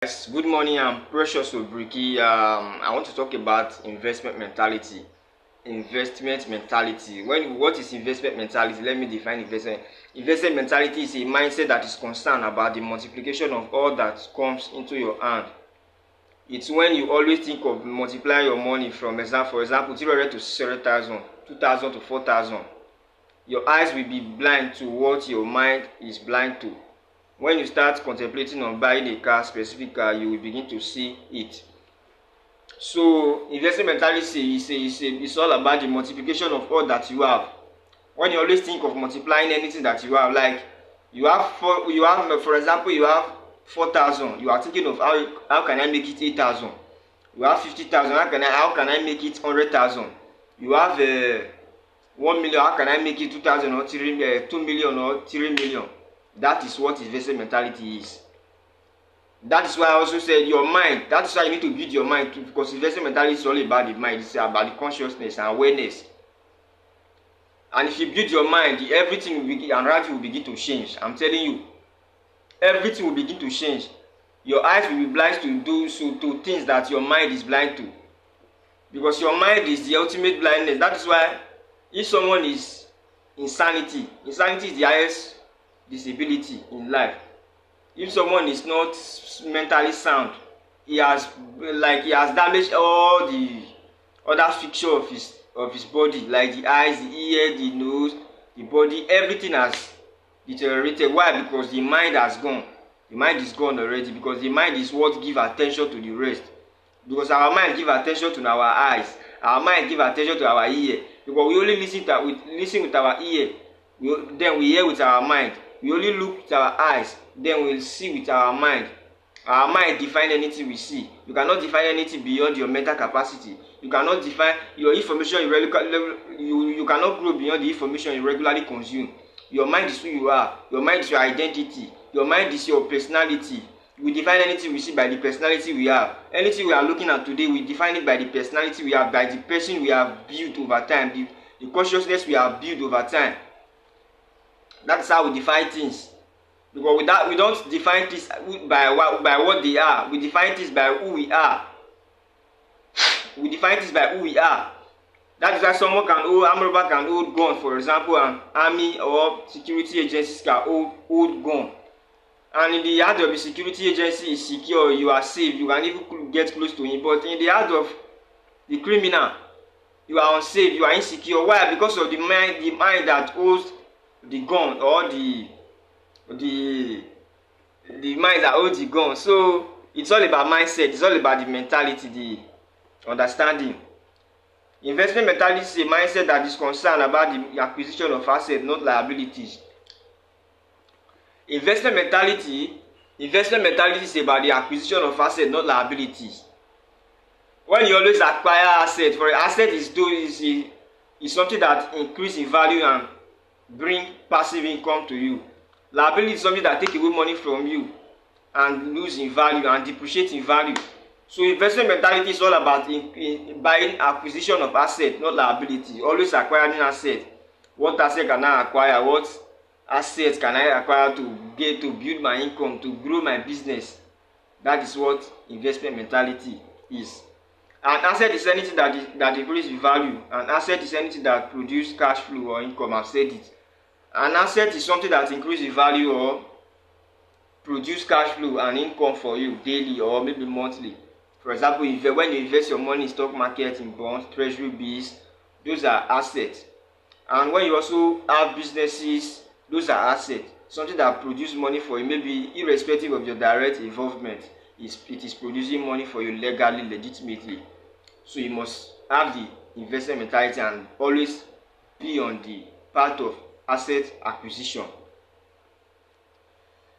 Yes, good morning. I'm Precious Obriki. I want to talk about investment mentality. Investment mentality. What is investment mentality? Let me define investment. Investment mentality is a mindset that is concerned about the multiplication of all that comes into your hand. It's when you always think of multiplying your money from for example, 300 to 600,000, 2,000 to 4,000. Your eyes will be blind to what your mind is blind to. When you start contemplating on buying a car, specific car, you will begin to see it. So investment mentality is all about the multiplication of all that you have. When you always think of multiplying anything that you have, like for example, you have 4,000, you are thinking of how can I make it 8,000. You have 50,000, how can I make it 100,000. You have 1 million, how can I make it 2,000 or 2 million or 3 million. That is what investment mentality is. That is why I also said your mind. That is why you need to build your mind too, because investment mentality is all about the mind. It's about the consciousness and awareness. And if you build your mind, everything will begin, and life will begin to change. I'm telling you, everything will begin to change. Your eyes will be blind to things that your mind is blind to, because your mind is the ultimate blindness. That is why if someone is insanity is the highest disability in life. If someone is not mentally sound, he has damaged all the other feature of his body, like the eyes, the ear, the nose, the body. Everything has deteriorated. Why? Because the mind has gone. The mind is gone already, because the mind is what give attention to the rest. Because our mind give attention to our eyes, our mind give attention to our ear. Because we only listen with our ear, then we hear with our mind. We only look with our eyes, then we'll see with our mind. Our mind define anything we see. You cannot define anything beyond your mental capacity. You cannot define your information you cannot grow beyond the information you regularly consume. Your mind is who you are. Your mind is your identity. Your mind is your personality. We define anything we see by the personality we have. Anything we are looking at today, we define it by the personality we have, by the person we have built over time, the consciousness we have built over time. That's how we define things. Because with that, we don't define things by what they are. We define things by who we are. We define things by who we are. That is why someone can hold gun, for example, an army or security agencies can hold gun. And in the heart of the security agency is secure, you are safe, you can even get close to him. But in the heart of the criminal, you are unsafe, you are insecure. Why? Because of the mind that holds the gun, or the mind that holds the gun. So it's all about mindset. It's all about the mentality, the understanding. Investment mentality is a mindset that is concerned about the acquisition of assets, not liabilities. Investment mentality is about the acquisition of assets, not liabilities. When you always acquire assets, for asset is something that increases in value and bring passive income to you. Liability is something that take away money from you and lose in value and depreciate in value. So investment mentality is all about buying acquisition of asset, not liability. Always acquiring asset. What asset can I acquire? What assets can I acquire to build my income, to grow my business? That is what investment mentality is. An asset is anything that increases in value. An asset is anything that produces cash flow or income. I've said it. An asset is something that increases in value or produce cash flow and income for you daily or maybe monthly. For example, when you invest your money in stock market, in bonds, treasury bills, those are assets. And when you also have businesses, those are assets. Something that produces money for you, maybe irrespective of your direct involvement, it is producing money for you legally, legitimately. So you must have the investment mentality and always be on the path of asset acquisition.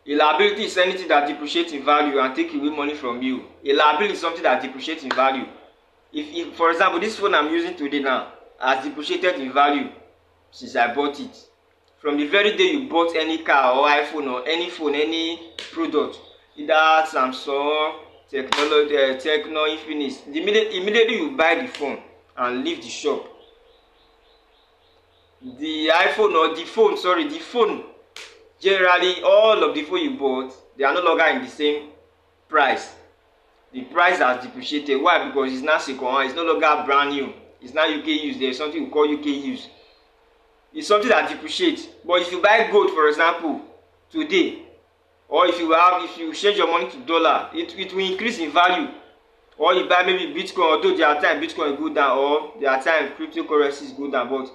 A liability is anything that depreciates in value and take away money from you. A liability is something that depreciates in value. If for example, this phone I'm using today now has depreciated in value since I bought it. From the very day you bought any car or iPhone or any phone, any product, either Samsung, Techno, Infinix, immediately you buy the phone and leave the shop, the phone, generally all of the phone you bought, they are no longer in the same price. The price has depreciated. Why? Because it's not second hand, it's no longer brand new, it's not UK use. There's something we call UK use. It's something that depreciates. But if you buy gold, for example, today, or if you change your money to dollar, it will increase in value. Or you buy maybe Bitcoin, although there are times Bitcoin go down, or there are times cryptocurrencies go down, but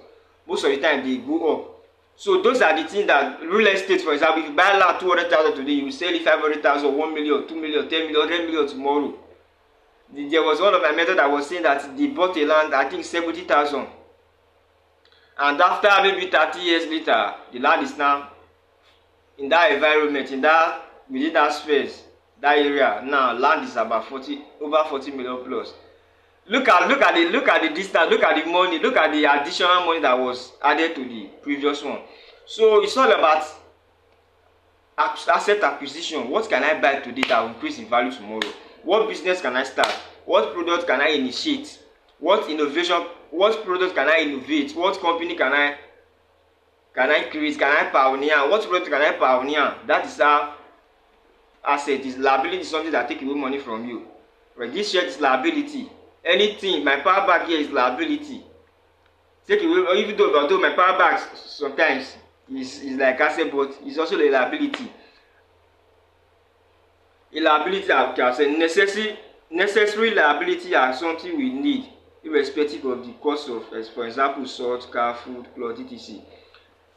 most of the time they go up. So those are the things that real estate, for example, if you buy land 200,000 today, you will sell it 500,000, 1 million, 2 million, 10 million, 100 million tomorrow. There was one of my mentors that was saying that they bought a land, I think 70,000, and after maybe 30 years later, the land is now in that environment, within that space, that area. Now land is about over 40 million plus. Look at the distance, look at the money, look at the additional money that was added to the previous one. So it's all about asset acquisition. What can I buy today that will increase in value tomorrow? What business can I start? What product can I initiate? What innovation? What product can I innovate? What company can I create? Can I pioneer? What product can I pioneer? That is how asset is. Liability is something that take away money from you. Right? This shirt is liability. Anything, my power bank here is liability. Take away, or even though my power bank sometimes is like asset, but it's also a liability. A liability, I can say necessary liability are something we need, irrespective of the cost of, for example, salt, car, food, clothes, etc.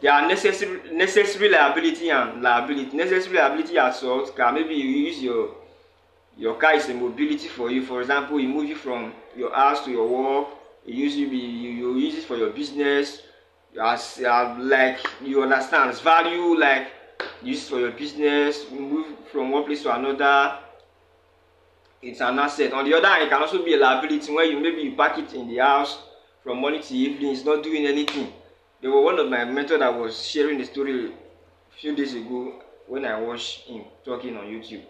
There are necessary liability and liability. Necessary liability are salt, car. Maybe you use your car is a mobility for you. For example, you move you from your house to your work. You use it for your business. Like you understand its value. Like you use it for your business. You move from one place to another. It's an asset. On the other hand, it can also be a liability when you park it in the house from morning to evening. It's not doing anything. There was one of my mentors that was sharing the story a few days ago when I watched him talking on YouTube.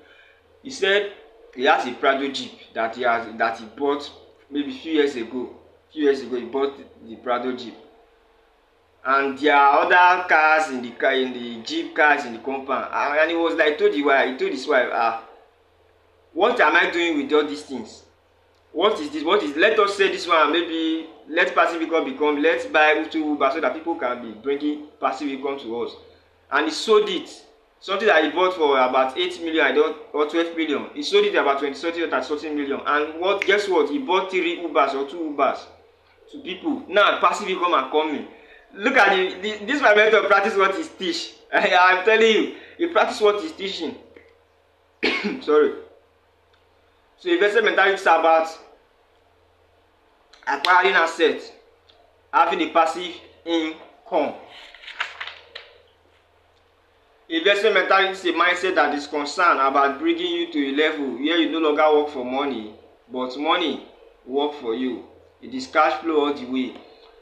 He said he has a Prado Jeep that he bought maybe a few years ago. He bought the Prado Jeep, and there are other cars in the Jeep cars in the compound. And he was like, he told his wife, what am I doing with all these things? What is this? Let us say this one, maybe let passive income become, let's buy Uber so that people can be bringing passive income to us. And he sold it. Something that he bought for about 8 million or 12 million. He sold it about 20 or 30 million. And guess what? He bought 3 Ubers or 2 Ubers to people. Now passive income are coming. Look at this my mentor practice what he's teach. I'm telling you, he practice what he's teaching. Sorry. So investment mentality is about acquiring assets, having a passive income. Investment mentality is a mindset that is concerned about bringing you to a level where you no longer work for money, but money work for you. It is cash flow all the way.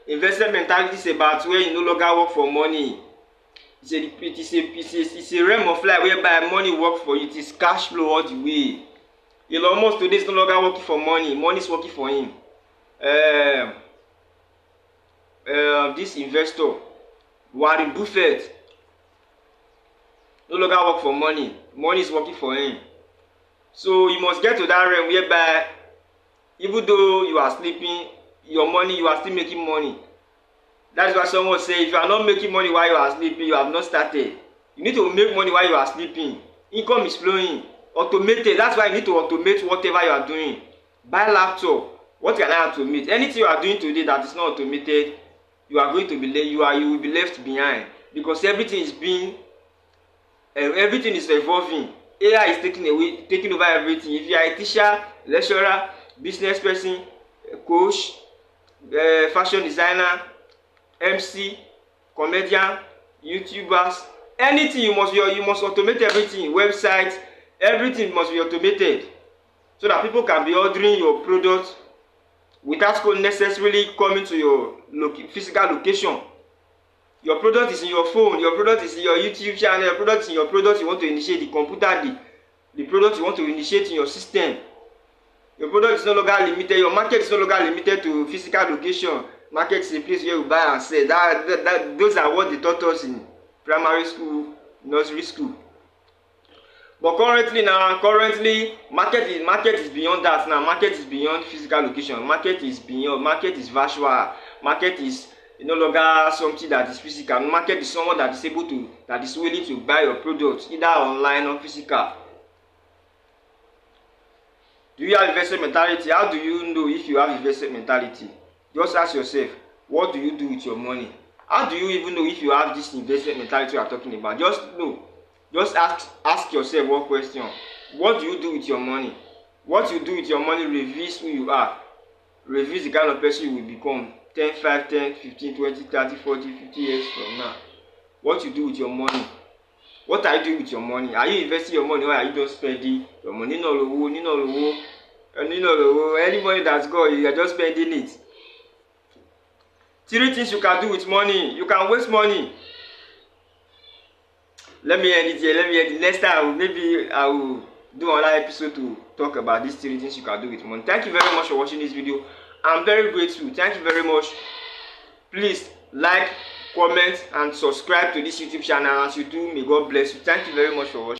Investment mentality is about where you no longer work for money. It's a realm of life whereby money work for you. It is cash flow all the way. Elon Musk today is no longer working for money. Money is working for him. This investor, Warren Buffett, no longer work for money. Money is working for him. So you must get to that realm whereby even though you are sleeping, your money, you are still making money. That is why someone say if you are not making money while you are sleeping, you have not started. You need to make money while you are sleeping. Income is flowing. Automated. That's why you need to automate whatever you are doing. Buy laptop. What can I automate? Anything you are doing today that is not automated, you are going to be you will be left behind, because everything is evolving. AI is taking over everything. If you are a teacher, lecturer, business person, coach, fashion designer, MC, comedian, YouTubers, anything you must automate everything. Websites, everything must be automated so that people can be ordering your product without necessarily coming to your physical location. Your product is in your phone, your product is in your YouTube channel, your product is in your product you want to initiate, the computer, the product you want to initiate in your system. Your product is no longer limited, your market is no longer limited to physical location. Market is a place where you buy and sell. Those are what they taught us in primary school, nursery school. But currently market is beyond that now. Market is beyond physical location. Market is virtual. Market is no longer something that is physical. Market is someone that is willing to buy your product either online or physical. Do you have investment mentality? How do you know if you have investment mentality? Just ask yourself, what do you do with your money? How do you even know if you have this investment mentality we are talking about? Just ask yourself one question. What do you do with your money? What you do with your money reveals who you are. Reveals the kind of person you will become 10, 5, 10, 15, 20, 30, 40, 50 years from now. What you do with your money. What are you doing with your money? Are you investing your money or are you just spending your money? Any money that's gone, you are just spending it. 3 things you can do with money. You can waste money. Let me end it here. Next time, maybe I will do another episode to talk about these 3 things you can do with money. Thank you very much for watching this video. I'm very grateful. Thank you very much. Please like, comment, and subscribe to this YouTube channel. As you do, may God bless you. Thank you very much for watching.